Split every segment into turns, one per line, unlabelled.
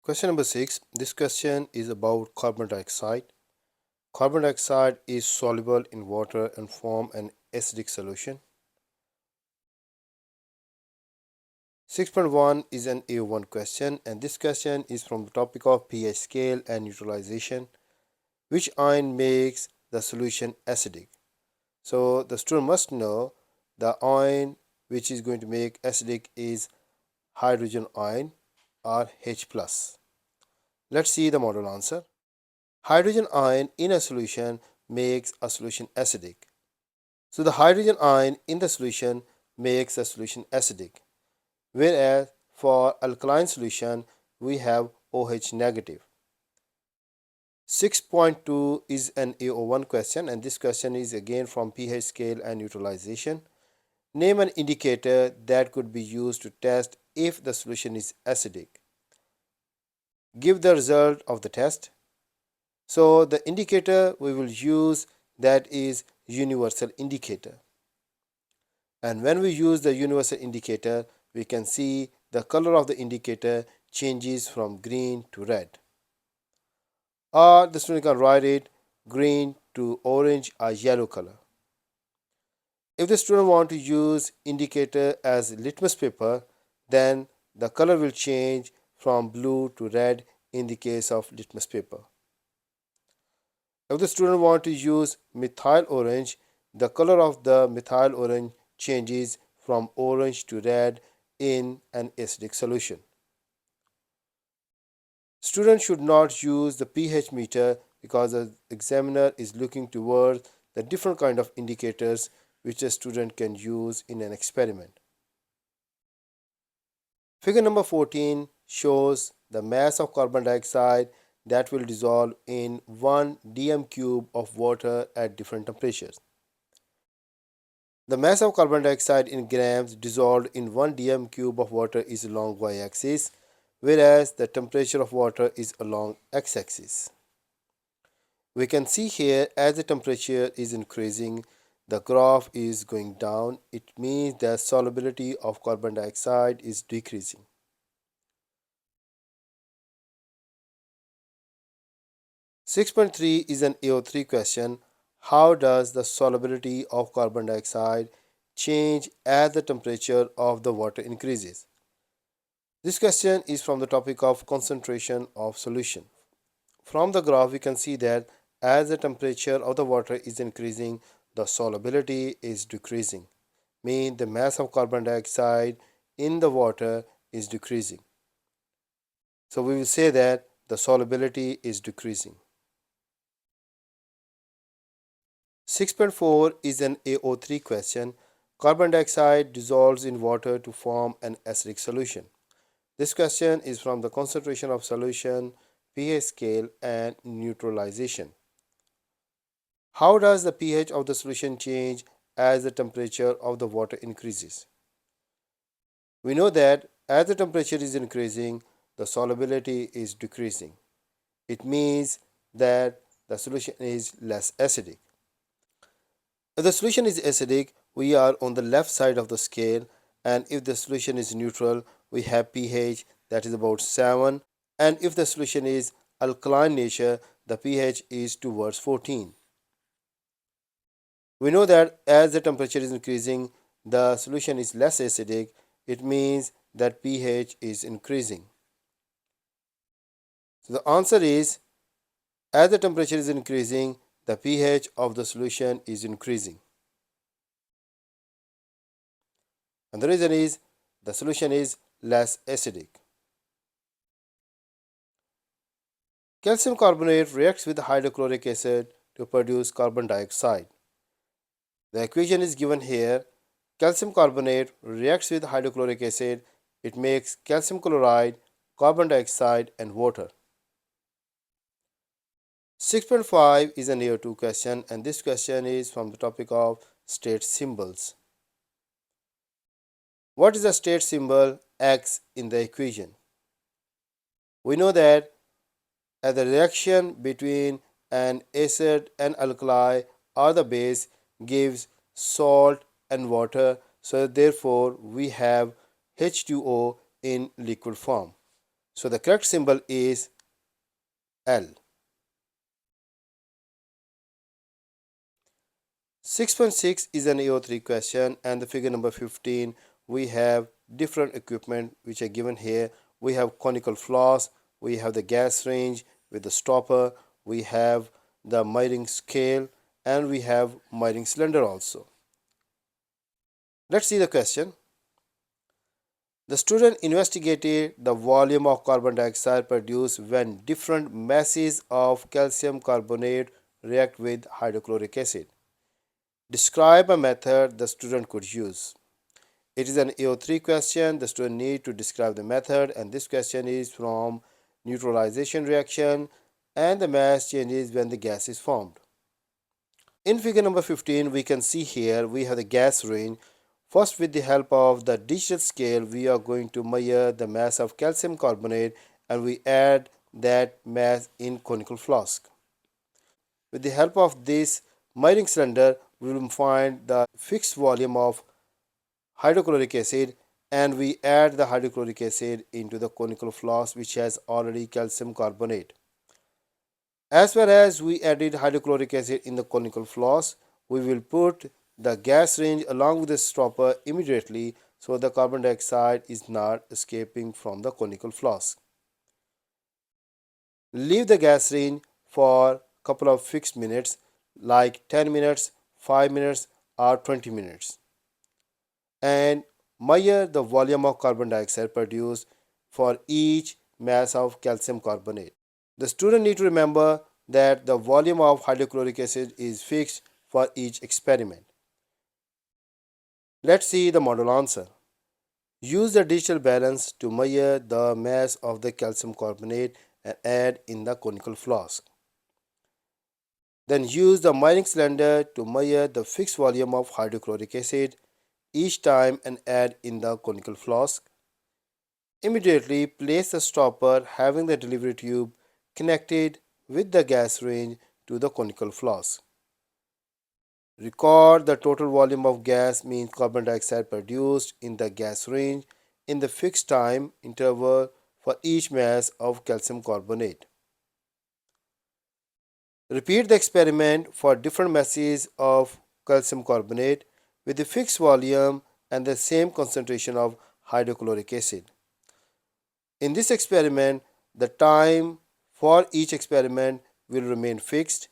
Question number 6. This question is about carbon dioxide. Carbon dioxide is soluble in water and form an acidic solution. 6.1 is an A1 question, and this question is from the topic of pH scale and neutralization. Which ion makes the solution acidic? So the student must know the ion which is going to make acidic is hydrogen ion or H+. Let's see the model answer. Hydrogen ion in a solution makes a solution acidic. So the hydrogen ion in the solution makes the solution acidic. Whereas for alkaline solution we have OH negative. 6.2 is an AO1 question, and this question is again from pH scale and neutralization. Name an indicator that could be used to test if the solution is acidic. Give the result of the test. So the indicator we will use, that is universal indicator. And when we use the universal indicator, we can see the color of the indicator changes from green to red. Or the student can write it green to orange or yellow color. If the student want to use indicator as litmus paper, then the color will change from blue to red in the case of litmus paper. If the student want to use methyl orange, the color of the methyl orange changes from orange to red in an acidic solution. Students should not use the pH meter because the examiner is looking towards the different kind of indicators which a student can use in an experiment. Figure number 14 shows the mass of carbon dioxide that will dissolve in 1 dm cube of water at different temperatures. The mass of carbon dioxide in grams dissolved in 1 dm cube of water is along y-axis, whereas the temperature of water is along x-axis. We can see here as the temperature is increasing, the graph is going down. It means that solubility of carbon dioxide is decreasing. Six point three is an AO3 question. How does the solubility of carbon dioxide change as the temperature of the water increases? This question is from the topic of concentration of solution. From the graph we can see that as the temperature of the water is increasing, the solubility is decreasing, meaning the mass of carbon dioxide in the water is decreasing. So we will say that the solubility is decreasing. 6.4 is an AO3 question. Carbon dioxide dissolves in water to form an acidic solution. This question is from the concentration of solution, pH scale, and neutralization. How does the pH of the solution change as the temperature of the water increases? We know that as the temperature is increasing, the solubility is decreasing. It means that the solution is less acidic. If the solution is acidic, we are on the left side of the scale, and if the solution is neutral, we have pH that is about 7, and if the solution is alkaline nature, the pH is towards 14. We know that as the temperature is increasing, the solution is less acidic. It means that pH is increasing. So the answer is, as the temperature is increasing, the pH of the solution is increasing. And the reason is the solution is less acidic. Calcium carbonate reacts with hydrochloric acid to produce carbon dioxide. The equation is given here. Calcium carbonate reacts with hydrochloric acid. It makes calcium chloride, carbon dioxide, and water. 6.5 is an AO2 question, and this question is from the topic of state symbols. What is the state symbol X in the equation? We know that as the reaction between an acid and alkali or the base gives salt and water, so therefore we have H2O in liquid form. So the correct symbol is L. 6.6 is an AO3 question, and the figure number 15 we have different equipment which are given here. We have conical floss, we have the gas range with the stopper, we have the miring scale, and we have miring cylinder also. Let's see the question. The student investigated the volume of carbon dioxide produced when different masses of calcium carbonate react with hydrochloric acid. Describe a method the student could use. It is an AO3 question. The student need to describe the method, and this question is from neutralization reaction, and the mass changes when the gas is formed. In figure number 15, we can see here we have the gas range. First, with the help of the digital scale, we are going to measure the mass of calcium carbonate, and we add that mass in conical flask. With the help of this miring cylinder, we will find the fixed volume of hydrochloric acid, and we add the hydrochloric acid into the conical flask which has already calcium carbonate. As far as we added hydrochloric acid in the conical flask, we will put the gas range along with the stopper immediately so the carbon dioxide is not escaping from the conical flask. Leave the gas range for a couple of fixed minutes like 10 minutes, 5 minutes or 20 minutes, and measure the volume of carbon dioxide produced for each mass of calcium carbonate. The student need to remember that the volume of hydrochloric acid is fixed for each experiment. Let's see the model answer. Use the digital balance to measure the mass of the calcium carbonate and add in the conical flask. Then use the miring cylinder to measure the fixed volume of hydrochloric acid each time and add in the conical flask. Immediately place the stopper having the delivery tube connected with the gas range to the conical flask. Record the total volume of gas means carbon dioxide produced in the gas range in the fixed time interval for each mass of calcium carbonate. Repeat the experiment for different masses of calcium carbonate with the fixed volume and the same concentration of hydrochloric acid. In this experiment, the time for each experiment will remain fixed,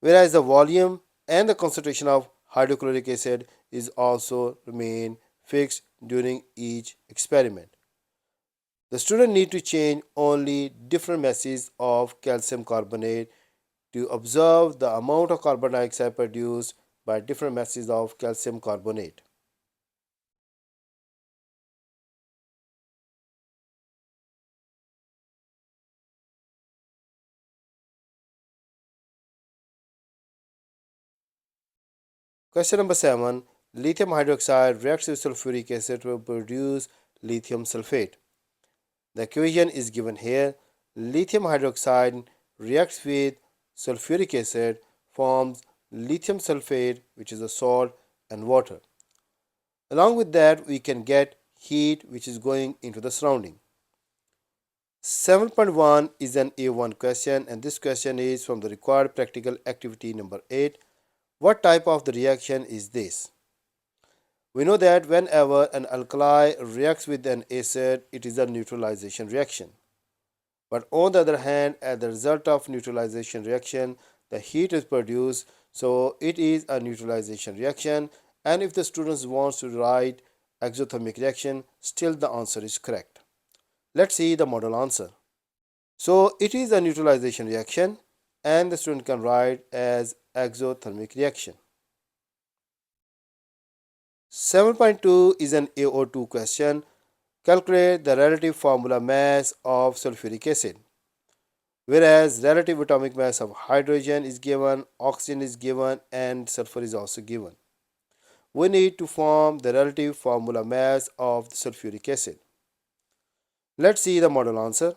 whereas the volume and the concentration of hydrochloric acid is also remain fixed during each experiment. The student need to change only different masses of calcium carbonate to observe the amount of carbon dioxide produced by different masses of calcium carbonate. Question number 7. Lithium hydroxide reacts with sulfuric acid to produce lithium sulfate. The equation is given here. Lithium hydroxide reacts with sulfuric acid, forms lithium sulfate, which is a salt, and water. Along with that, we can get heat which is going into the surrounding. 7.1 is an A1 question, and this question is from the required practical activity number 8. What type of the reaction is this? We know that whenever an alkali reacts with an acid, it is a neutralization reaction. But on the other hand, as the result of neutralization reaction, the heat is produced, so it is a neutralization reaction. And if the students wants to write exothermic reaction, still the answer is correct. Let's see the model answer. So it is a neutralization reaction, and the student can write as exothermic reaction. 7.2 is an AO2 question. Calculate the relative formula mass of sulfuric acid. Whereas relative atomic mass of hydrogen is given, oxygen is given, and sulfur is also given. We need to form the relative formula mass of the sulfuric acid. Let's see the model answer.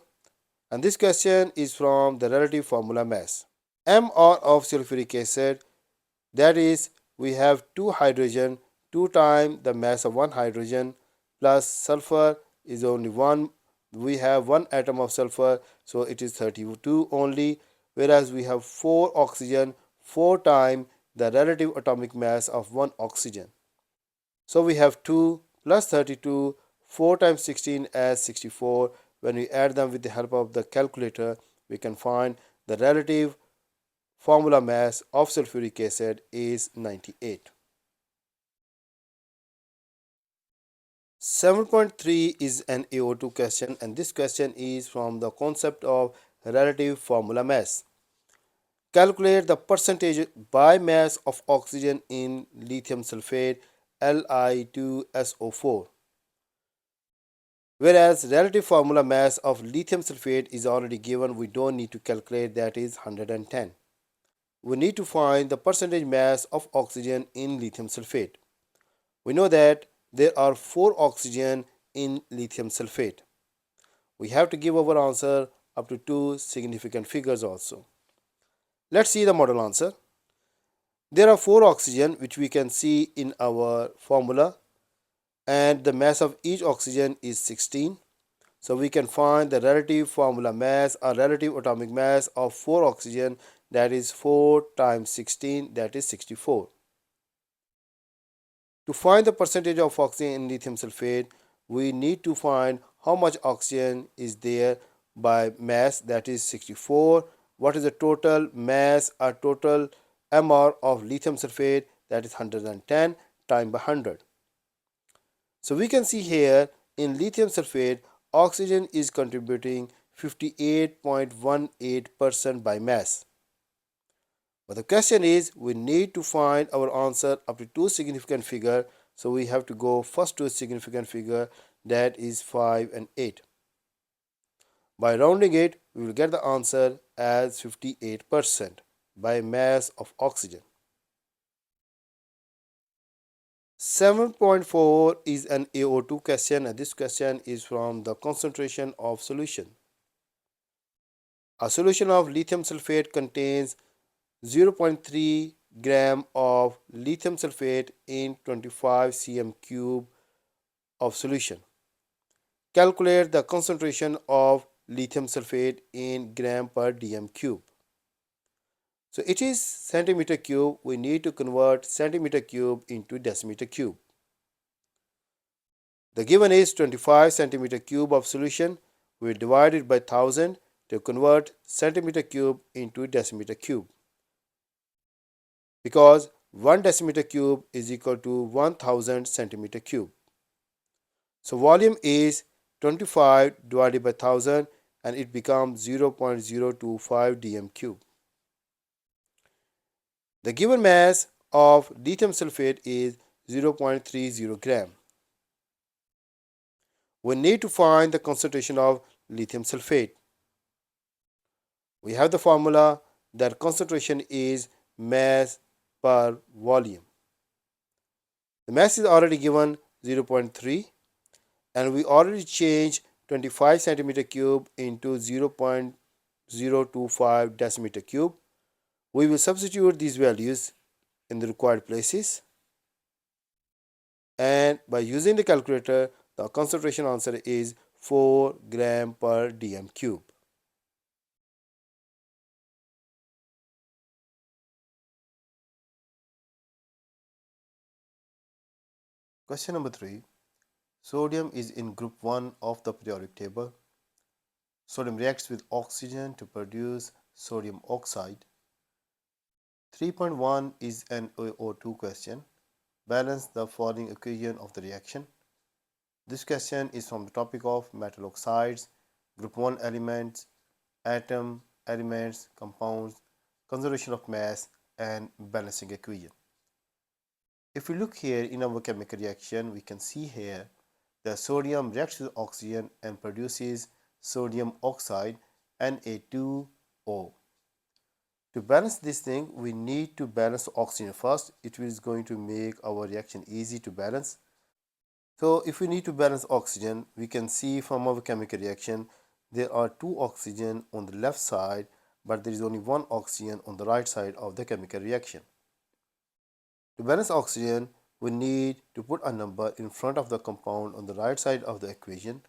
And this question is from the relative formula mass. MR of sulfuric acid, that is, we have 2 hydrogen, 2 times the mass of 1 hydrogen, plus sulfur is only 1 We have one atom of sulfur, so it is 32 only, whereas we have 4 oxygen, 4 times the relative atomic mass of one oxygen. So we have 2 plus 32, 4 times 16 as 64. When we add them with the help of the calculator, we can find the relative formula mass of sulfuric acid is 98. 7.3 is an AO2 question, and this question is from the concept of relative formula mass. Calculate the percentage by mass of oxygen in lithium sulfate Li2SO4. Whereas relative formula mass of lithium sulfate is already given, we don't need to calculate, that is 110. We need to find the percentage mass of oxygen in lithium sulfate. We know that there are 4 oxygen in lithium sulfate. We have to give our answer up to 2 significant figures also. Let's see the model answer. There are 4 oxygen which we can see in our formula, and the mass of each oxygen is 16. So we can find the relative formula mass or relative atomic mass of 4 oxygen, that is 4 times 16, that is 64. To find the percentage of oxygen in lithium sulfate, we need to find how much oxygen is there by mass, that is 64. What is the total mass or total MR of lithium sulfate, that is 110 times by 100. So we can see here in lithium sulfate, oxygen is contributing 58.18% by mass. But the question is, we need to find our answer up to 2 significant figure. So we have to go first to a significant figure, that is 5 and 8. By rounding it, we will get the answer as 58% by mass of oxygen. 7.4 is an AO2 question, and this question is from the concentration of solution. A solution of lithium sulfate contains 0.3 gram of lithium sulfate in 25 cm cube of solution. Calculate the concentration of lithium sulfate in gram per dm cube. So it is centimeter cube. We need to convert centimeter cube into decimeter cube. The given is 25 centimeter cube of solution. We divide it by 1000 to convert centimeter cube into decimeter cube, because 1 decimeter cube is equal to 1000 centimeter cube. So volume is 25 divided by 1000, and it becomes 0.025 dm cube. The given mass of lithium sulfate is 0.30 gram. We need to find the concentration of lithium sulfate. We have the formula that concentration is mass per volume. The mass is already given 0.3, and we already changed 25 centimeter cube into 0.025 decimeter cube. We will substitute these values in the required places, and by using the calculator, the concentration answer is 4 gram per dm cube. Question number 3. Sodium is in group 1 of the periodic table. Sodium reacts with oxygen to produce sodium oxide. 3.1 is an AO2 question. Balance the following equation of the reaction. This question is from the topic of metal oxides, group 1 elements, atom, elements, compounds, conservation of mass, and balancing equation. If we look here in our chemical reaction, we can see here the sodium reacts with oxygen and produces sodium oxide, Na2O. To balance this thing, we need to balance oxygen first. It is going to make our reaction easy to balance. So if we need to balance oxygen, we can see from our chemical reaction, there are 2 oxygen on the left side, but there is only 1 oxygen on the right side of the chemical reaction. To balance oxygen, we need to put a number in front of the compound on the right side of the equation,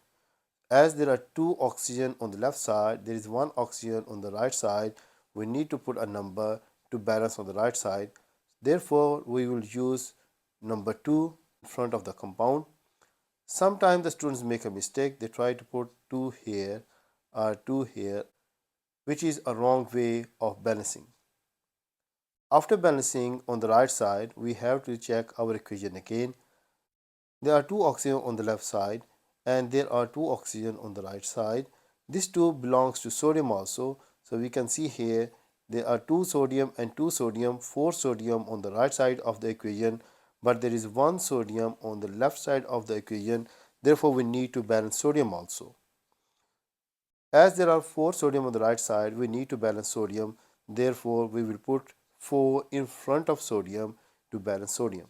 As there are two oxygen on the left side, there is one oxygen on the right side. We need to put a number to balance on the right side. Therefore, we will use number 2 in front of the compound. Sometimes the students make a mistake. They try to put 2 here or 2 here, which is a wrong way of balancing. After balancing on the right side, we have to check our equation again. There are two oxygen on the left side and there are two oxygen on the right side. This 2 belongs to sodium also. So we can see here there are 2 sodium and 2 sodium, 4 sodium on the right side of the equation, but there is 1 sodium on the left side of the equation. Therefore, we need to balance sodium also. As there are 4 sodium on the right side, we need to balance sodium. Therefore, we will put 4 in front of sodium to balance sodium.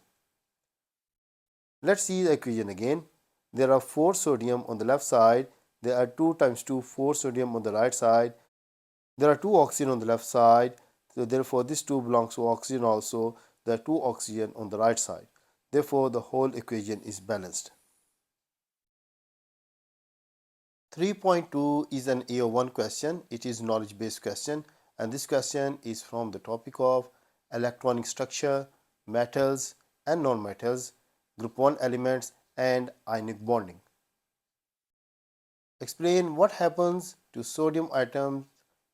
Let's see the equation again. There are 4 sodium on the left side. There are 2 times 2, 4 sodium on the right side. There are 2 oxygen on the left side. So therefore, this 2 belongs to oxygen also. There are 2 oxygen on the right side. Therefore, the whole equation is balanced. 3.2 is an AO1 question. It is knowledge based question, and this question is from the topic of electronic structure, metals and non-metals, group 1 elements and ionic bonding. Explain what happens to sodium atoms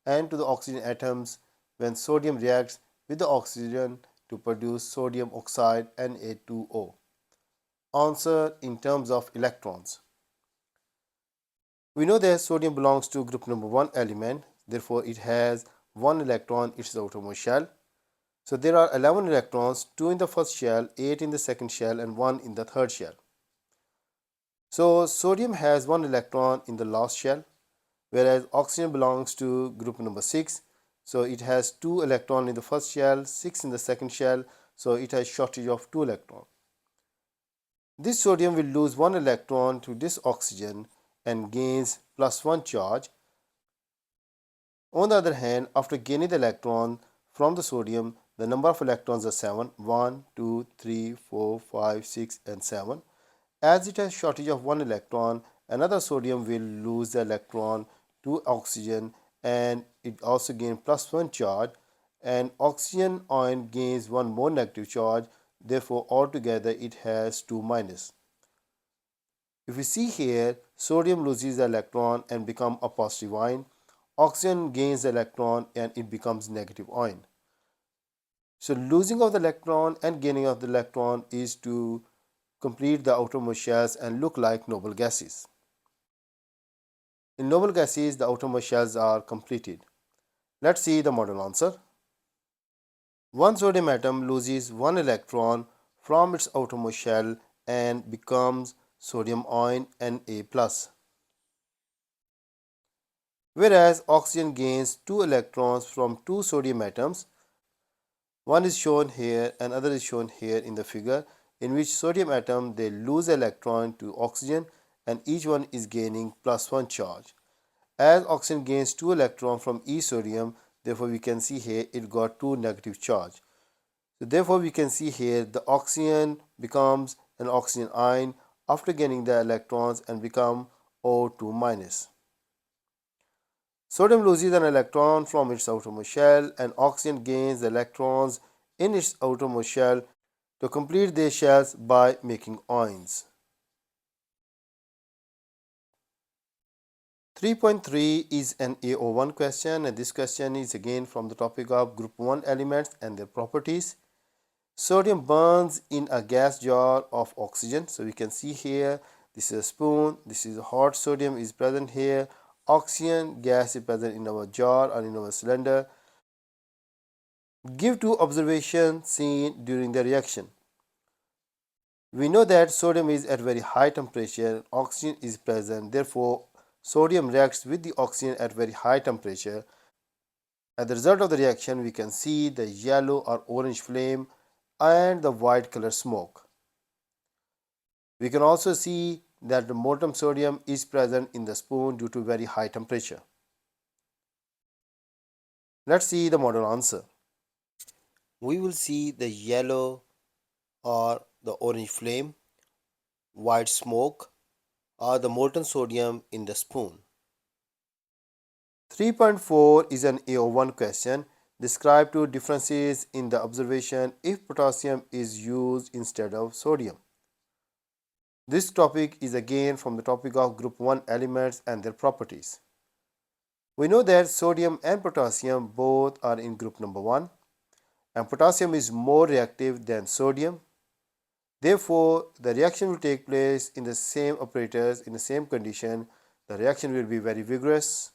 and to the oxygen atoms when sodium reacts with the oxygen to produce sodium oxide Na2O. Answer in terms of electrons. We know that sodium belongs to group number 1 element, therefore it has 1 electron in its outermost shell. So there are 11 electrons, 2 in the first shell, 8 in the second shell and 1 in the third shell. So sodium has 1 electron in the last shell, whereas oxygen belongs to group number 6. So it has 2 electrons in the first shell, 6 in the second shell, so it has shortage of 2 electrons. This sodium will lose 1 electron to this oxygen and gains +1 charge. On the other hand, after gaining the electron from the sodium, the number of electrons are 7, 1, 2, 3, 4, 5, 6 and 7. As it has shortage of 1 electron, another sodium will lose the electron to oxygen and it also gains +1 charge, and oxygen ion gains 1 more negative charge. Therefore, altogether it has 2 minus. If we see here, sodium loses the electron and become a positive ion. Oxygen gains the electron and it becomes negative ion. So losing of the electron and gaining of the electron is to complete the outermost shells and look like noble gases. In noble gases, the outermost shells are completed. Let's see the model answer. One sodium atom loses 1 electron from its outermost shell and becomes sodium ion Na+. Whereas oxygen gains 2 electrons from 2 sodium atoms. One is shown here and other is shown here in the figure, in which sodium atom they lose electron to oxygen and each one is gaining +1 charge. As oxygen gains 2 electrons from each sodium, therefore we can see here it got 2 negative charge. So therefore we can see here the oxygen becomes an oxygen ion after gaining the electrons and become O2 minus. Sodium loses an electron from its outermost shell and oxygen gains the electrons in its outermost shell to complete their shells by making ions. 3.3 is an AO1 question, and this question is again from the topic of group 1 elements and their properties. Sodium burns in a gas jar of oxygen. So we can see here, this is a spoon, this is hot sodium is present here, oxygen gas is present in our jar or in our cylinder. Give two observations seen during the reaction. We know that sodium is at very high temperature, oxygen is present, therefore sodium reacts with the oxygen at very high temperature. As the result of the reaction, we can see the yellow or orange flame and the white color smoke. We can also see that the molten sodium is present in the spoon due to very high temperature. Let's see the model answer. We will see the yellow or the orange flame, white smoke, or the molten sodium in the spoon. 3.4 is an AO1 question. Describe two differences in the observation if potassium is used instead of sodium. This topic is again from the topic of group 1 elements and their properties. We know that sodium and potassium both are in group number 1, and potassium is more reactive than sodium. Therefore, the reaction will take place in the same operators in the same condition. The reaction will be very vigorous.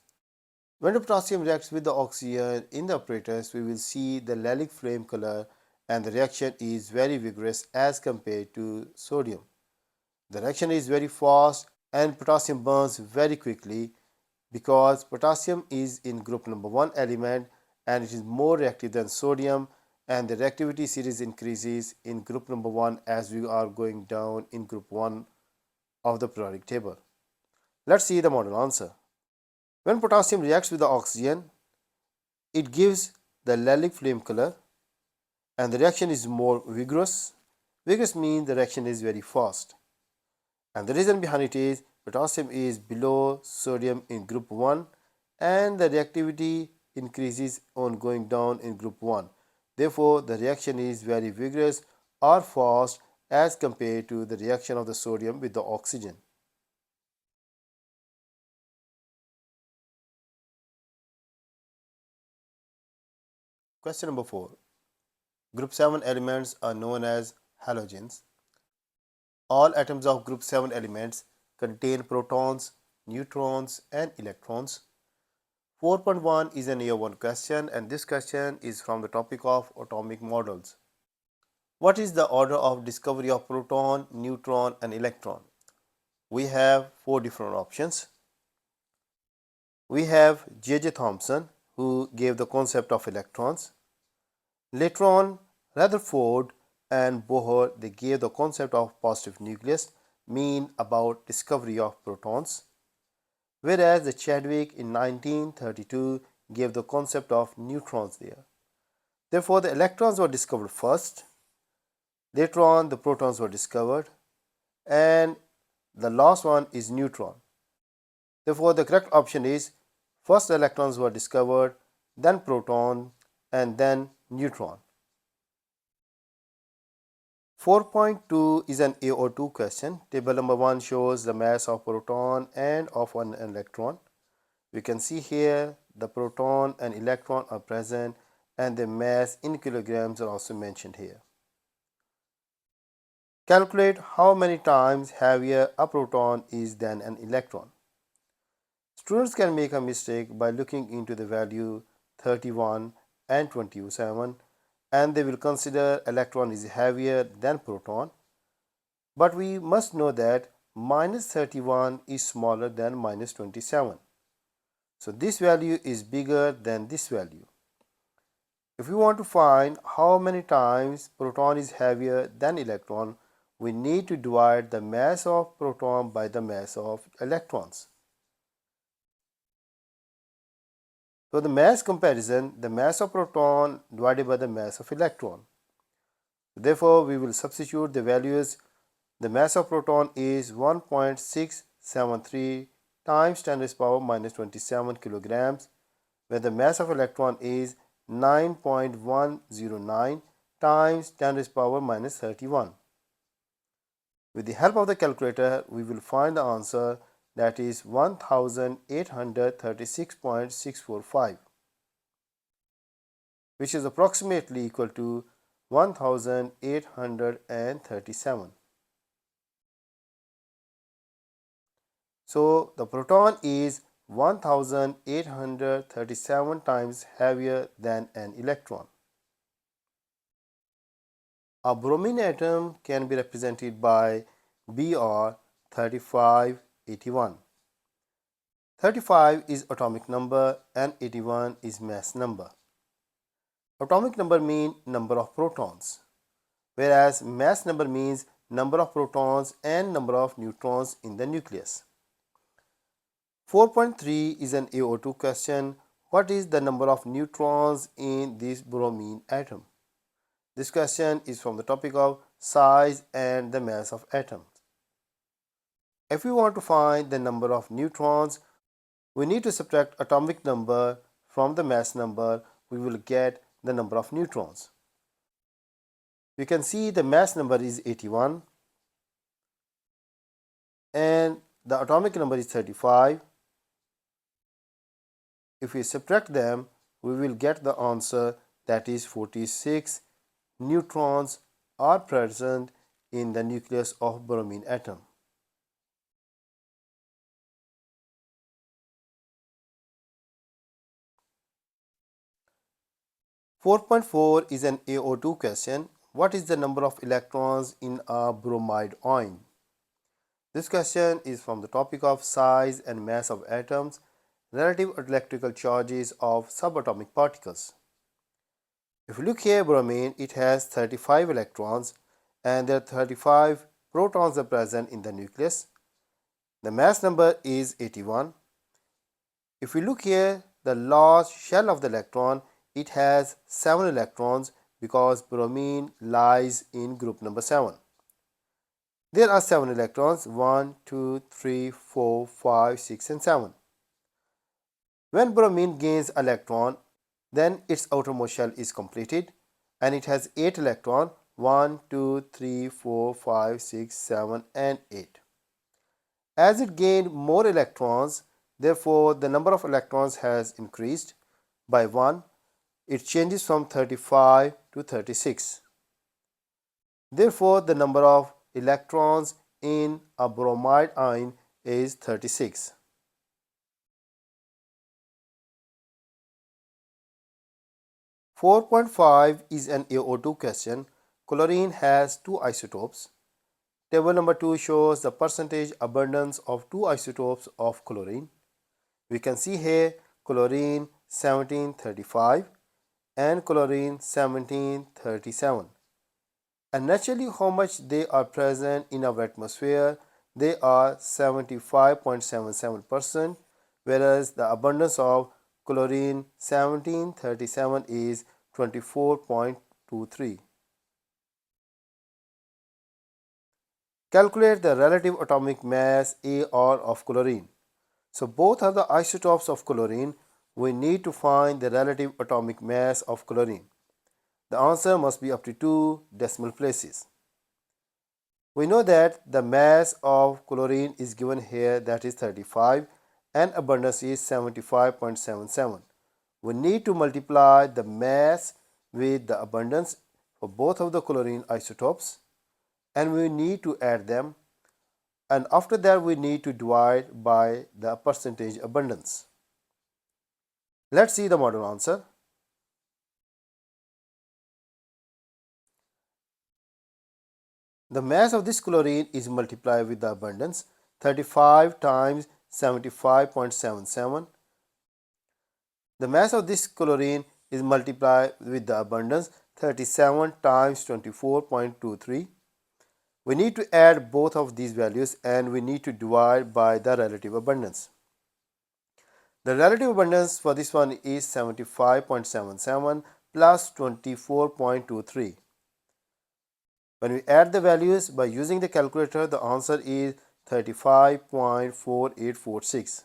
When the potassium reacts with the oxygen in the apparatus, we will see the lilac flame color, and the reaction is very vigorous as compared to sodium. The reaction is very fast and potassium burns very quickly because potassium is in group number 1 element and it is more reactive than sodium, and the reactivity series increases in group number 1 as we are going down in group 1 of the periodic table. Let's see the model answer. When potassium reacts with the oxygen, it gives the lilac flame color and the reaction is more vigorous. Vigorous means the reaction is very fast. And the reason behind it is potassium is below sodium in group 1 and the reactivity increases on going down in group 1. Therefore, the reaction is very vigorous or fast as compared to the reaction of the sodium with the oxygen. Question number 4. Group 7 elements are known as halogens. All atoms of group 7 elements contain protons, neutrons and electrons. 4.1 is an year 1 question, and this question is from the topic of atomic models. What is the order of discovery of proton, neutron and electron? We have 4 different options. We have J.J. Thomson, who gave the concept of electrons. Later on, Rutherford and Bohr, they gave the concept of positive nucleus, mean about discovery of protons. Whereas the Chadwick in 1932 gave the concept of neutrons there. Therefore, the electrons were discovered first. Later on, the protons were discovered, and the last one is neutron. Therefore, the correct option is first the electrons were discovered, then proton, and then neutron. 4.2 is an AO2 question. Table number 1 shows the mass of proton and of an electron. We can see here the proton and electron are present, and the mass in kilograms are also mentioned here. Calculate how many times heavier a proton is than an electron. Students can make a mistake by looking into the value 31 and 27, and they will consider electron is heavier than proton. But we must know that minus 31 is smaller than minus 27. So this value is bigger than this value. If we want to find how many times proton is heavier than electron, we need to divide the mass of proton by the mass of electrons. So the mass comparison, the mass of proton divided by the mass of electron. Therefore, we will substitute the values. The mass of proton is 1.673 times 10 raised power minus 27 kilograms, where the mass of electron is 9.109 times 10 raised power minus 31. With the help of the calculator, we will find the answer, that is 1836.645, which is approximately equal to 1837. So the proton is 1837 times heavier than an electron. A bromine atom can be represented by Br 3581. 35 is atomic number and 81 is mass number. Atomic number means number of protons, whereas mass number means number of protons and number of neutrons in the nucleus. 4.3 is an AO2 question. What is the number of neutrons in this bromine atom? This question is from the topic of size and the mass of atoms. If we want to find the number of neutrons, we need to subtract atomic number from the mass number. We will get the number of neutrons. We can see the mass number is 81 and the atomic number is 35. If we subtract them, we will get the answer, that is 46 neutrons are present in the nucleus of bromine atom. Four point four is an AO2 question. What is the number of electrons in a bromide ion? This question is from the topic of size and mass of atoms, relative electrical charges of subatomic particles. If you look here, bromine, it has 35 electrons and there are 35 protons are present in the nucleus. The mass number is 81. If we look here, the large shell of the electron, it has 7 electrons because bromine lies in group number 7. There are 7 electrons, 1, 2, 3, 4, 5, 6 and 7. When bromine gains electron, then its outermost shell is completed and it has 8 electrons, 1, 2, 3, 4, 5, 6, 7 and 8. As it gained more electrons, therefore the number of electrons has increased by 1. It changes from 35 to 36. Therefore the number of electrons in a bromide ion is 36. Four point five is an AO2 question. Chlorine has 2 isotopes. Table number 2 shows the percentage abundance of 2 isotopes of chlorine. We can see here chlorine 1735 and chlorine 1737. And naturally, how much they are present in our atmosphere? They are 75.77%, whereas the abundance of chlorine 1737 is 24.23. Calculate the relative atomic mass AR of chlorine. So both are the isotopes of chlorine. We need to find the relative atomic mass of chlorine. The answer must be up to 2 decimal places. We know that the mass of chlorine is given here, that is 35, and abundance is 75.77. We need to multiply the mass with the abundance for both of the chlorine isotopes and we need to add them, and after that we need to divide by the percentage abundance. Let's see the model answer. The mass of this chlorine is multiplied with the abundance, 35 times 75.77. The mass of this chlorine is multiplied with the abundance, 37 times 24.23. We need to add both of these values and we need to divide by the relative abundance. The relative abundance for this one is 75.77 plus 24.23. When we add the values by using the calculator, the answer is 35.4846.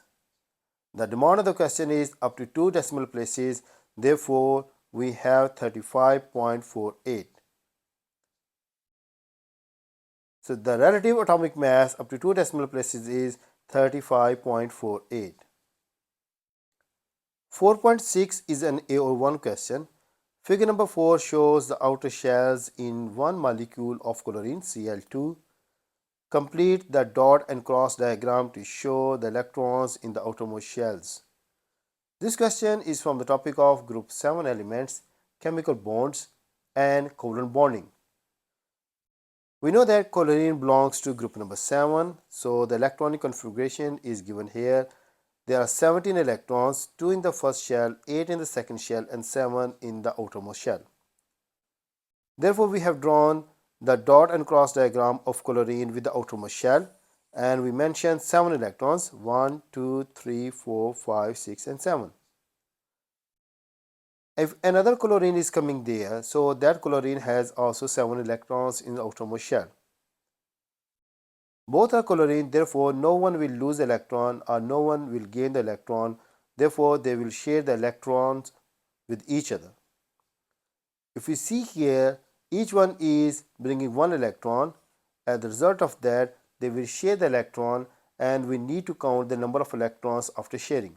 The demand of the question is up to 2 decimal places, therefore we have 35.48. So the relative atomic mass up to 2 decimal places is 35.48. 4.6 is an AO1 question. Figure number 4 shows the outer shells in one molecule of chlorine, Cl2. Complete the dot and cross diagram to show the electrons in the outermost shells. This question is from the topic of group 7 elements, chemical bonds and covalent bonding. We know that chlorine belongs to group number 7, so the electronic configuration is given here. There are 17 electrons, 2 in the first shell, 8 in the second shell and 7 in the outermost shell. Therefore, we have drawn the dot and cross diagram of chlorine with the outermost shell and we mentioned 7 electrons, 1, 2, 3, 4, 5, 6 and 7. If another chlorine is coming there, so that chlorine has also 7 electrons in the outermost shell. Both are chlorine, therefore no one will lose electron or no one will gain the electron, therefore they will share the electrons with each other. If we see here, each one is bringing one electron. As a result of that, they will share the electron and we need to count the number of electrons after sharing.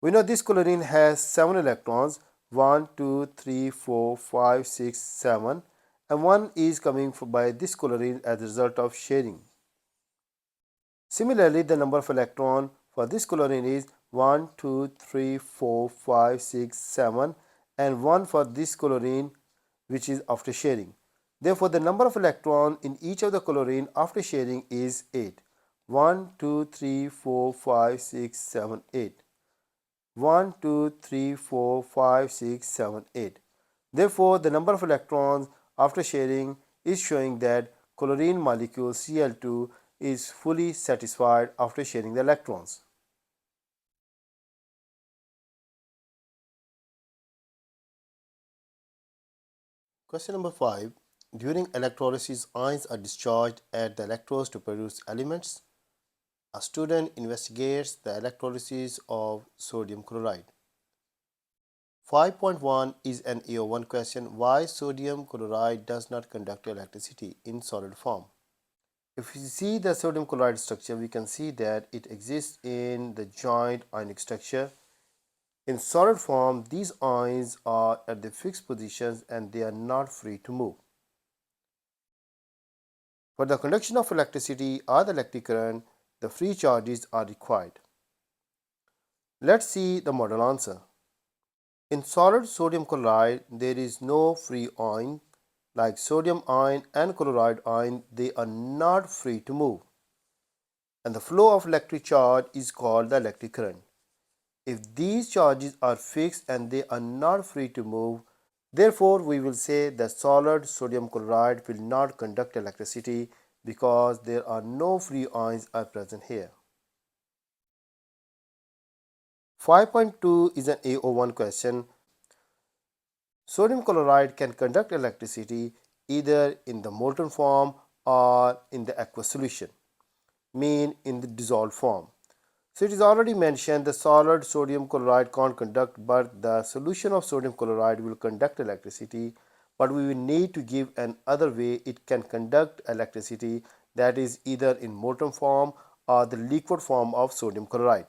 We know this chlorine has 7 electrons, 1, 2, 3, 4, 5, 6, 7, and 1 is coming by this chlorine as a result of sharing. Similarly, the number of electrons for this chlorine is 1, 2, 3, 4, 5, 6, 7, and 1 for this chlorine, which is after sharing. Therefore, the number of electrons in each of the chlorine after sharing is 8. 1, 2, 3, 4, 5, 6, 7, 8. 1, 2, 3, 4, 5, 6, 7, 8. Therefore, the number of electrons after sharing is showing that chlorine molecule Cl2 is fully satisfied after sharing the electrons. Question number 5. During electrolysis, ions are discharged at the electrodes to produce elements. A student investigates the electrolysis of sodium chloride. 5.1 is an AO1 question. Why sodium chloride does not conduct electricity in solid form? If we see the sodium chloride structure, we can see that it exists in the joint ionic structure. In solid form, these ions are at the fixed positions and they are not free to move. For the conduction of electricity or the electric current, the free charges are required. Let's see the model answer. In solid sodium chloride, there is no free ion. Like sodium ion and chloride ion, they are not free to move. And the flow of electric charge is called the electric current. If these charges are fixed and they are not free to move, therefore we will say that solid sodium chloride will not conduct electricity because there are no free ions are present here. 5.2 is an AO1 question. Sodium chloride can conduct electricity either in the molten form or in the aqueous solution, mean in the dissolved form. So it is already mentioned the solid sodium chloride can't conduct, but the solution of sodium chloride will conduct electricity, but we will need to give another way it can conduct electricity, that is either in molten form or the liquid form of sodium chloride.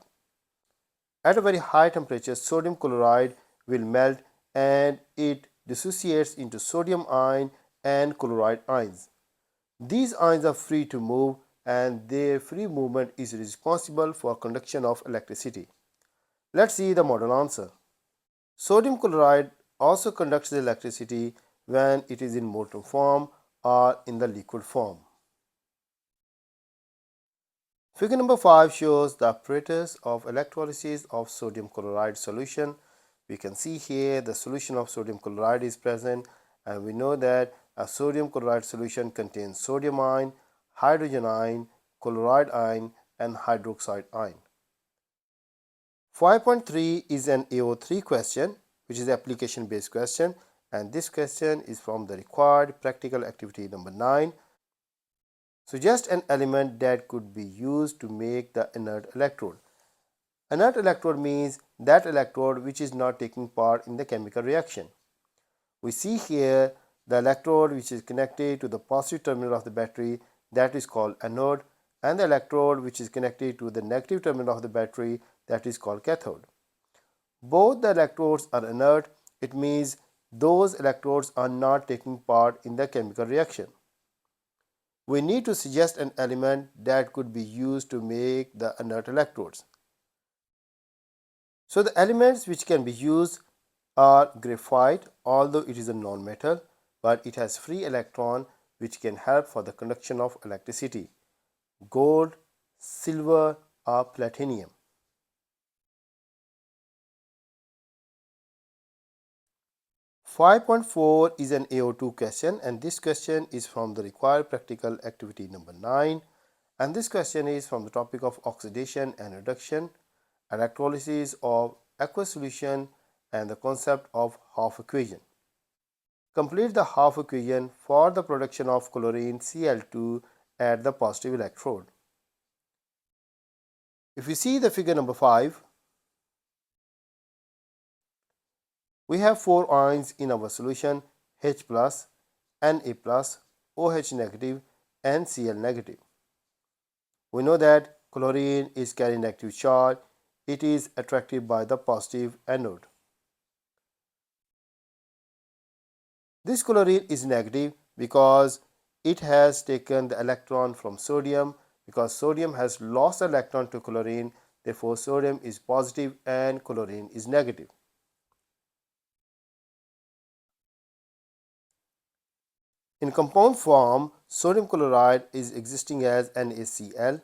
At a very high temperature, sodium chloride will melt and it dissociates into sodium ion and chloride ions. These ions are free to move and their free movement is responsible for conduction of electricity. Let's see the model answer. Sodium chloride also conducts the electricity when it is in molten form or in the liquid form. Figure number 5 shows the apparatus of electrolysis of sodium chloride solution. We can see here the solution of sodium chloride is present, and we know that a sodium chloride solution contains sodium ion, hydrogen ion, chloride ion, and hydroxide ion. 5.3 is an AO3 question, which is an application based question, and this question is from the required practical activity number 9. Suggest an element that could be used to make the inert electrode. Inert electrode means that electrode which is not taking part in the chemical reaction. We see here the electrode which is connected to the positive terminal of the battery, that is called anode, and the electrode which is connected to the negative terminal of the battery, that is called cathode. Both the electrodes are inert. It means those electrodes are not taking part in the chemical reaction. We need to suggest an element that could be used to make the inert electrodes. So the elements which can be used are graphite, although it is a non-metal, but it has free electron which can help for the conduction of electricity. Gold, silver, or platinum. Five point 4 is an AO2 question, and this question is from the required practical activity number 9, and this question is from the topic of oxidation and reduction, electrolysis of aqueous solution, and the concept of half equation. Complete the half equation for the production of chlorine Cl2 at the positive electrode. If you see the figure number 5, we have 4 ions in our solution: H+, Na+, OH negative, and Cl negative. We know that chlorine is carrying negative charge. It is attracted by the positive anode. This chlorine is negative because it has taken the electron from sodium. Because sodium has lost the electron to chlorine, therefore sodium is positive and chlorine is negative. In compound form, sodium chloride is existing as NaCl.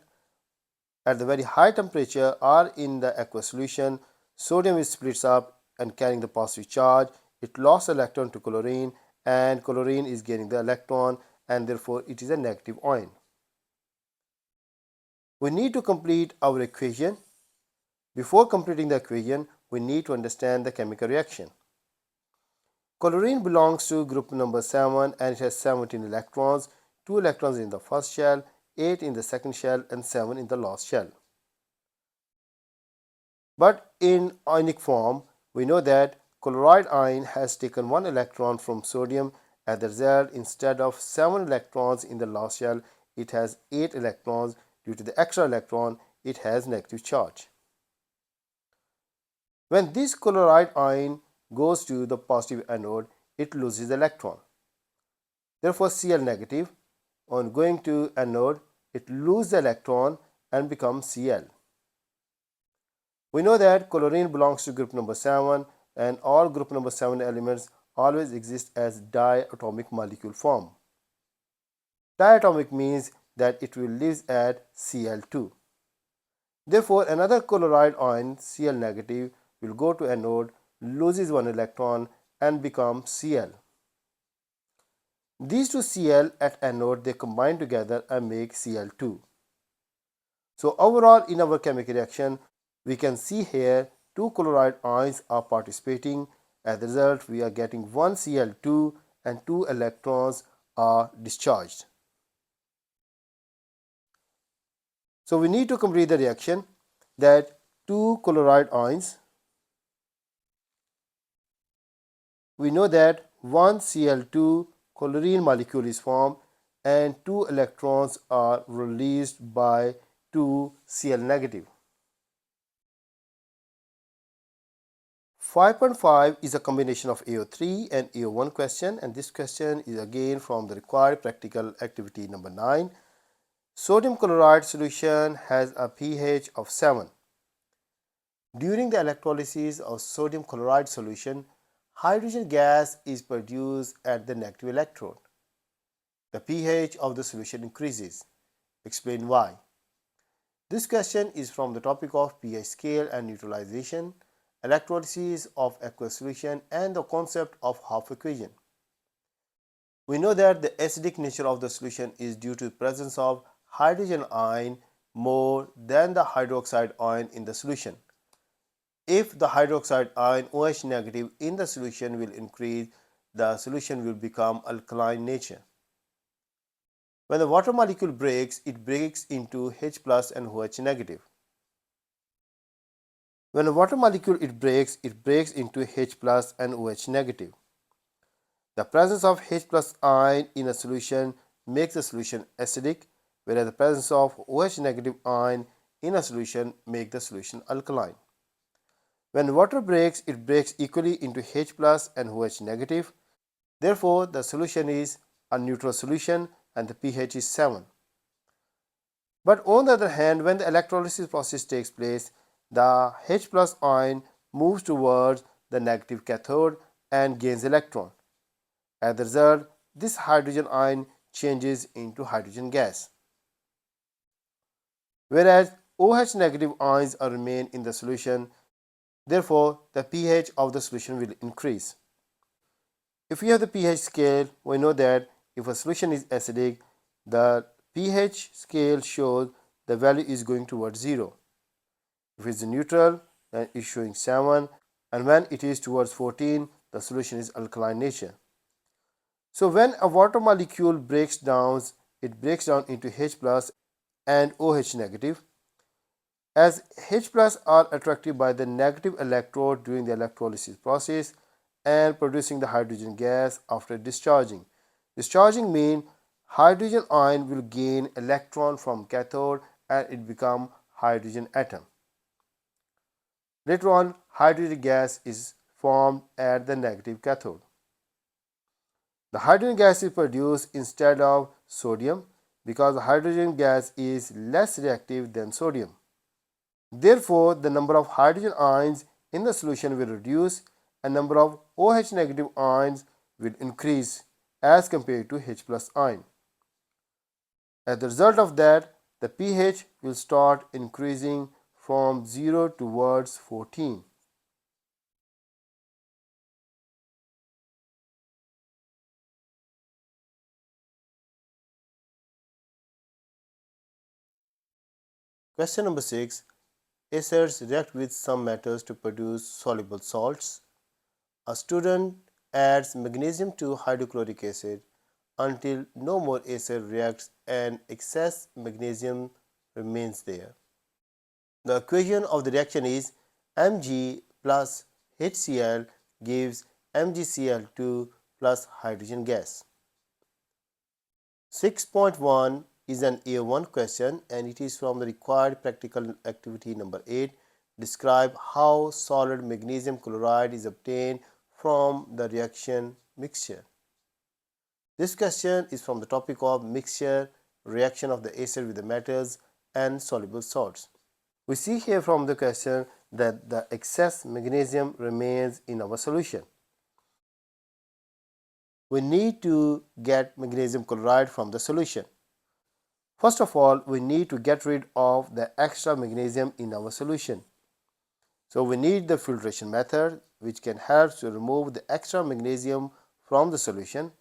At the very high temperature or in the aqueous solution, sodium is splits up and carrying the positive charge. It lost the electron to chlorine, and chlorine is gaining the electron, and therefore it is a negative ion. We need to complete our equation. Before completing the equation, we need to understand the chemical reaction. Chlorine belongs to group number 7 and it has 17 electrons, 2 electrons in the first shell, 8 in the second shell, and 7 in the last shell. But in ionic form, we know that chloride ion has taken 1 electron from sodium. As a result, instead of 7 electrons in the last shell, it has 8 electrons. Due to the extra electron, it has negative charge. When this chloride ion goes to the positive anode, it loses the electron. Therefore, Cl negative, on going to anode, it loses the electron and becomes Cl. We know that chlorine belongs to group number 7, and all group number 7 elements always exist as diatomic molecule form. Diatomic means that it will live at Cl2. Therefore, another chloride ion, Cl negative, will go to anode, loses 1 electron and becomes Cl. These two Cl at anode, they combine together and make Cl2. So overall in our chemical reaction, we can see here 2 chloride ions are participating. As a result, we are getting 1 Cl2 and 2 electrons are discharged. So we need to complete the reaction that 2 chloride ions, we know that 1 Cl2 chlorine molecule is formed and 2 electrons are released by 2 Cl negative. 5.5 is a combination of AO3 and AO1 question, and this question is again from the required practical activity number 9. Sodium chloride solution has a pH of 7. During the electrolysis of sodium chloride solution, hydrogen gas is produced at the negative electrode. The pH of the solution increases. Explain why. This question is from the topic of pH scale and neutralization, electrolysis of aqueous solution, and the concept of half equation. We know that the acidic nature of the solution is due to the presence of hydrogen ion more than the hydroxide ion in the solution. If the hydroxide ion OH negative in the solution will increase, the solution will become alkaline nature. When the water molecule breaks, it breaks into H plus and OH negative. When a water molecule it breaks into H plus and OH negative. The presence of H plus ion in a solution makes the solution acidic, whereas the presence of OH negative ion in a solution makes the solution alkaline. When water breaks, it breaks equally into H plus and OH negative. Therefore, the solution is a neutral solution and the pH is 7. But on the other hand, when the electrolysis process takes place, the H plus ion moves towards the negative cathode and gains electron. As a result, this hydrogen ion changes into hydrogen gas. Whereas OH negative ions remain in the solution, therefore the pH of the solution will increase. If we have the pH scale, we know that if a solution is acidic, the pH scale shows the value is going towards 0. If it is neutral, then it is showing 7, and when it is towards 14, the solution is alkaline nature. So when a water molecule breaks down it breaks down into H plus and OH negative. As H plus are attracted by the negative electrode during the electrolysis process and producing the hydrogen gas after discharging. Discharging means hydrogen ion will gain electron from cathode and it become hydrogen atom. Later on, hydrogen gas is formed at the negative cathode. The hydrogen gas is produced instead of sodium because the hydrogen gas is less reactive than sodium. Therefore, the number of hydrogen ions in the solution will reduce and number of OH negative ions will increase as compared to H plus ion. As a result of that, the pH will start increasing from 0 towards 14. Question number 6. Acids react with some metals to produce soluble salts. A student adds magnesium to hydrochloric acid until no more acid reacts and excess magnesium remains there. The equation of the reaction is Mg plus HCl gives MgCl2 plus hydrogen gas. 6.1 is an A1 question and it is from the required practical activity number 8. Describe how solid magnesium chloride is obtained from the reaction mixture. This question is from the topic of mixture, reaction of the acid with the metals and soluble salts. We see here from the question that the excess magnesium remains in our solution. We need to get magnesium chloride from the solution. First of all, we need to get rid of the extra magnesium in our solution. So we need the filtration method which can help to remove the extra magnesium from the solution.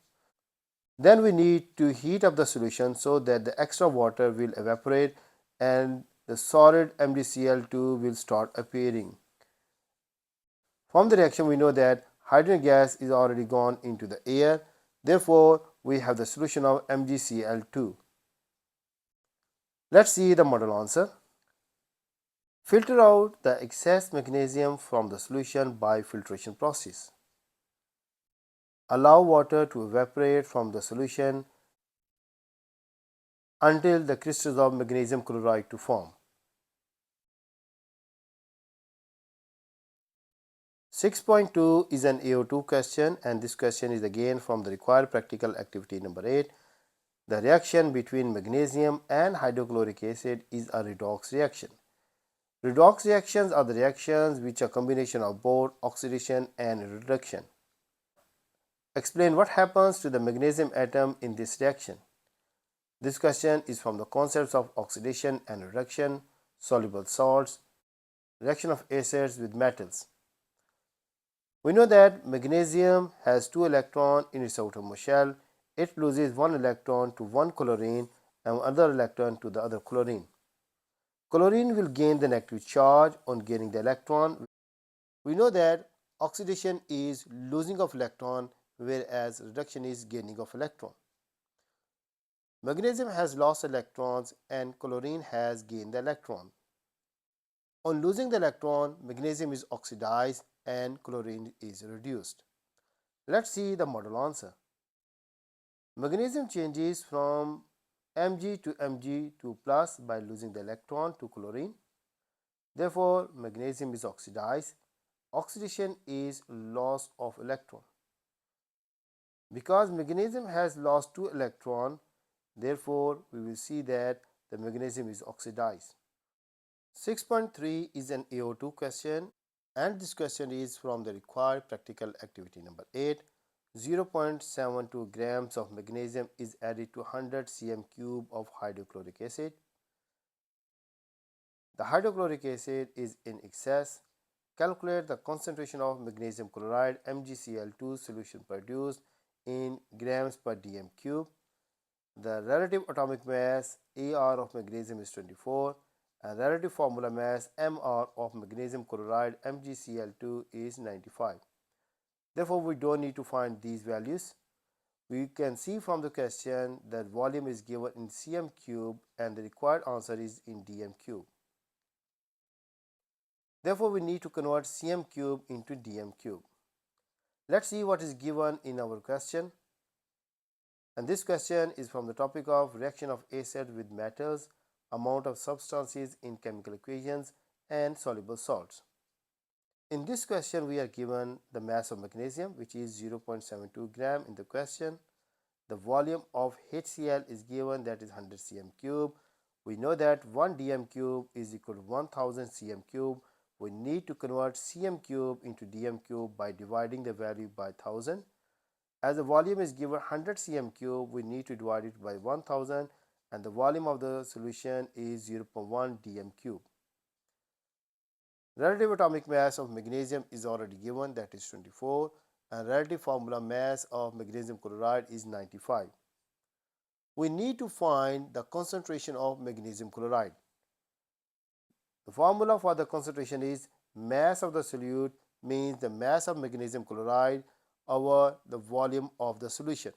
Then we need to heat up the solution so that the extra water will evaporate and the solid MgCl2 will start appearing. From the reaction we know that hydrogen gas is already gone into the air. Therefore, we have the solution of MgCl2. Let's see the model answer. Filter out the excess magnesium from the solution by filtration process. Allow water to evaporate from the solution until the crystals of magnesium chloride to form. 6.2 is an AO2 question and this question is again from the required practical activity number 8. The reaction between magnesium and hydrochloric acid is a redox reaction. Redox reactions are the reactions which are a combination of both oxidation and reduction. Explain what happens to the magnesium atom in this reaction. This question is from the concepts of oxidation and reduction, soluble salts, reaction of acids with metals. We know that magnesium has 2 electrons in its outermost shell. It loses 1 electron to one chlorine and another electron to the other chlorine. Chlorine will gain the negative charge on gaining the electron. We know that oxidation is losing of electron whereas reduction is gaining of electron. Magnesium has lost electrons and chlorine has gained the electron. On losing the electron, magnesium is oxidized and chlorine is reduced. Let's see the model answer. Magnesium changes from Mg to Mg2 plus by losing the electron to chlorine. Therefore, magnesium is oxidized. Oxidation is loss of electron. Because magnesium has lost 2 electrons, therefore, we will see that the magnesium is oxidized. 6.3 is an AO2 question and this question is from the required practical activity number 8. 0.72 grams of magnesium is added to 100 cm cube of hydrochloric acid. The hydrochloric acid is in excess. Calculate the concentration of magnesium chloride MgCl2 solution produced in grams per dm cube. The relative atomic mass AR of magnesium is 24 and relative formula mass MR of magnesium chloride MgCl2 is 95. Therefore, we don't need to find these values. We can see from the question that volume is given in cm cube and the required answer is in dm cube. Therefore, we need to convert cm cube into dm cube. Let's see what is given in our question. And this question is from the topic of reaction of acid with metals, amount of substances in chemical equations, and soluble salts. In this question, we are given the mass of magnesium, which is 0.72 gram in the question. The volume of HCl is given, that is 100 cm cube. We know that 1 dm cube is equal to 1000 cm cube. We need to convert cm cube into dm cube by dividing the value by 1000. As the volume is given 100 cm cube, we need to divide it by 1000 and the volume of the solution is 0.1 dm cube. Relative atomic mass of magnesium is already given, that is 24, and relative formula mass of magnesium chloride is 95. We need to find the concentration of magnesium chloride. The formula for the concentration is mass of the solute means the mass of magnesium chloride over the volume of the solution.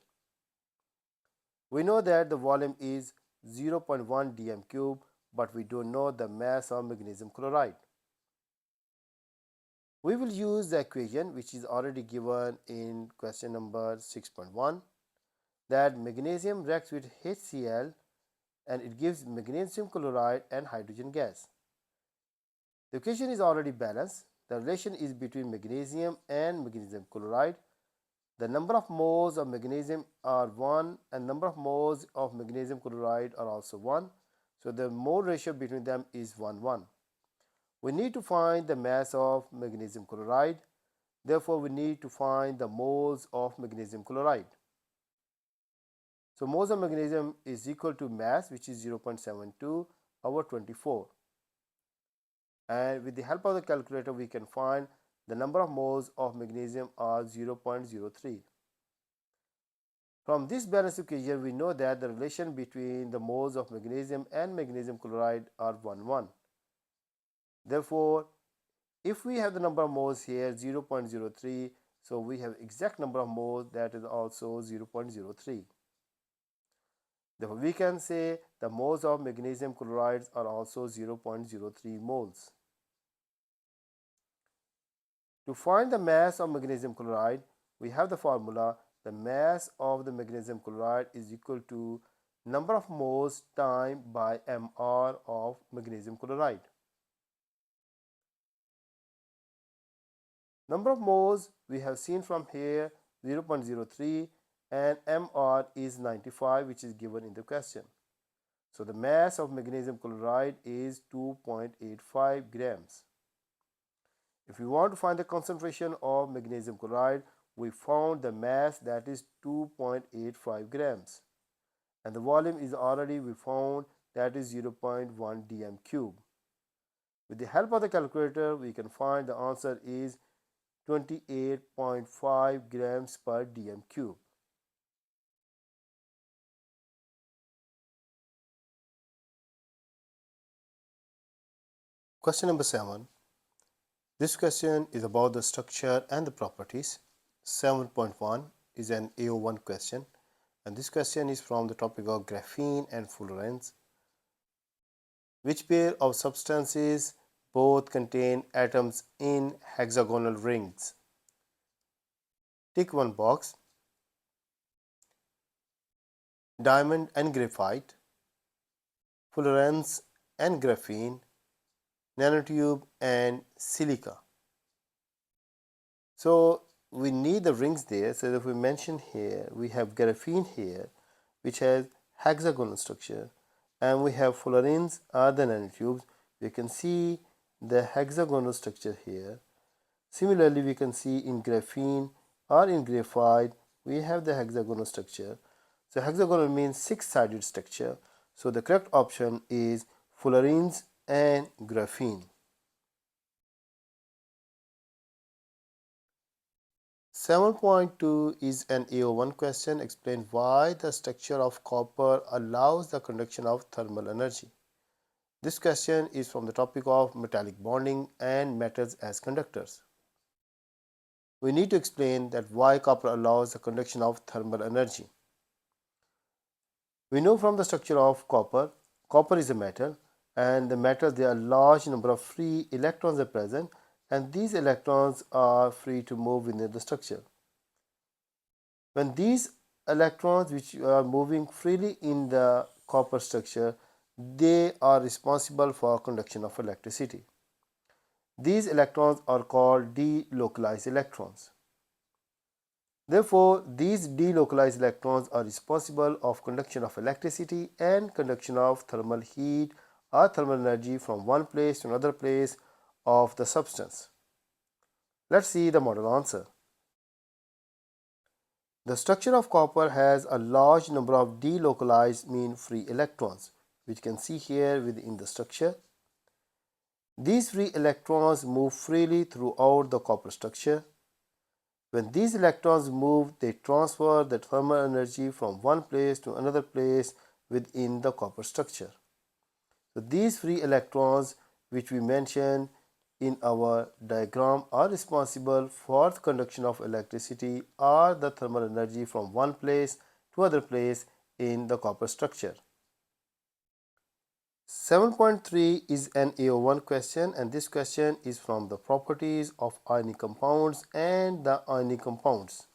We know that the volume is 0.1 dm cube, but we don't know the mass of magnesium chloride. We will use the equation which is already given in question number 6.1, that magnesium reacts with HCl and it gives magnesium chloride and hydrogen gas. The equation is already balanced. The relation is between magnesium and magnesium chloride. The number of moles of magnesium are 1 and number of moles of magnesium chloride are also 1. So the mole ratio between them is 1:1. We need to find the mass of magnesium chloride. Therefore, we need to find the moles of magnesium chloride. So moles of magnesium is equal to mass, which is 0.72 over 24. And with the help of the calculator, we can find the number of moles of magnesium are 0.03. From this balanced equation, we know that the relation between the moles of magnesium and magnesium chloride are 1:1. Therefore, if we have the number of moles here 0.03, so we have exact number of moles, that is also 0.03. Therefore, we can say the moles of magnesium chlorides are also 0.03 moles. To find the mass of magnesium chloride, we have the formula. The mass of the magnesium chloride is equal to number of moles time by mR of magnesium chloride. Number of moles we have seen from here 0.03 and mR is 95, which is given in the question. So the mass of magnesium chloride is 2.85 grams. If we want to find the concentration of magnesium chloride, we found the mass, that is 2.85 grams, and the volume is already we found, that is 0.1 dm cube. With the help of the calculator, we can find the answer is 28.5 grams per dm cube. Question number 7. This question is about the structure and the properties. 7.1 is an AO1 question, and this question is from the topic of graphene and fullerenes. Which pair of substances both contain atoms in hexagonal rings? Tick one box. Diamond and graphite, fullerenes and graphene, nanotube and silica. So we need the rings there. So if we mention here, we have graphene here, which has hexagonal structure, and we have fullerenes are the nanotubes. We can see the hexagonal structure here. Similarly, we can see in graphene or in graphite, we have the hexagonal structure. So hexagonal means six-sided structure. So the correct option is fullerenes and graphene. 7.2 is an AO1 question. Explain why the structure of copper allows the conduction of thermal energy. This question is from the topic of metallic bonding and metals as conductors. we need to explain that why copper allows the conduction of thermal energy. We know from the structure of copper is a metal, and the metal there are large number of free electrons are present, and these electrons are free to move within the structure. When these electrons which are moving freely in the copper structure, they are responsible for conduction of electricity. These electrons are called delocalized electrons. Therefore, these delocalized electrons are responsible of conduction of electricity and conduction of thermal heat or thermal energy from one place to another place of the substance. Let's see the model answer. The structure of copper has a large number of delocalized mean free electrons, which you can see here within the structure. These free electrons move freely throughout the copper structure. When these electrons move, they transfer the thermal energy from one place to another place within the copper structure. So these free electrons which we mentioned in our diagram are responsible for the conduction of electricity or the thermal energy from one place to other place in the copper structure. 7.3 is an AO1 question, and this question is from the properties of ionic compounds and the ionic compounds.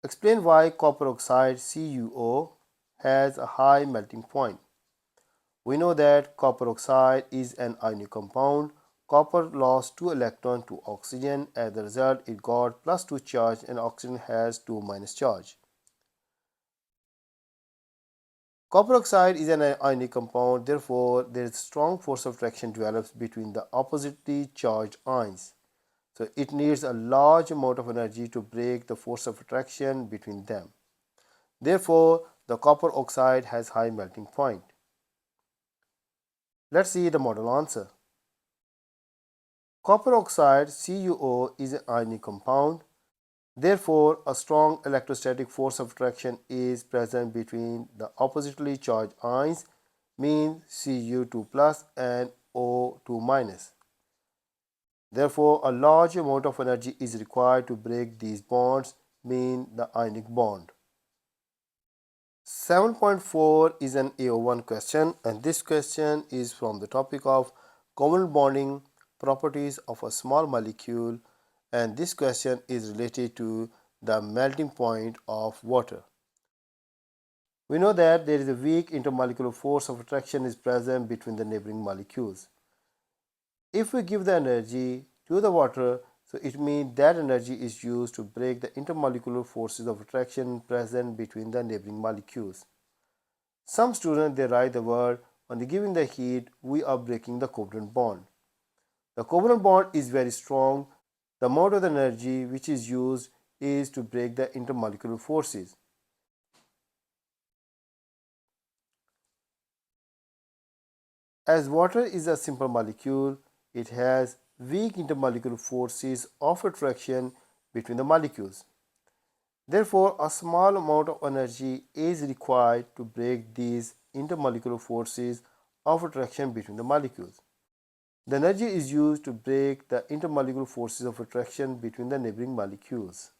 Explain why copper oxide CuO has a high melting point. We know that copper oxide is an ionic compound. Copper lost 2 electrons to oxygen. As a result, it got +2 charge and oxygen has 2 minus charge. Copper oxide is an ionic compound, therefore there is strong force of attraction develops between the oppositely charged ions. So it needs a large amount of energy to break the force of attraction between them. Therefore, the copper oxide has high melting point. Let's see the model answer. Copper oxide CuO is an ionic compound. Therefore, a strong electrostatic force of attraction is present between the oppositely charged ions, mean Cu2 plus and O2 minus. Therefore, a large amount of energy is required to break these bonds, mean the ionic bond. 7.4 is an AO1 question, and this question is from the topic of covalent bonding properties of a small molecule, and this question is related to the melting point of water. We know that there is a weak intermolecular force of attraction is present between the neighboring molecules. If we give the energy to the water, so it means that energy is used to break the intermolecular forces of attraction present between the neighboring molecules. Some students they write the word on the giving the heat we are breaking the covalent bond. The covalent bond is very strong. The amount of the energy which is used is to break the intermolecular forces. As water is a simple molecule, it has weak intermolecular forces of attraction between the molecules. Therefore, a small amount of energy is required to break these intermolecular forces of attraction between the molecules. The energy is used to break the intermolecular forces of attraction between the neighboring molecules.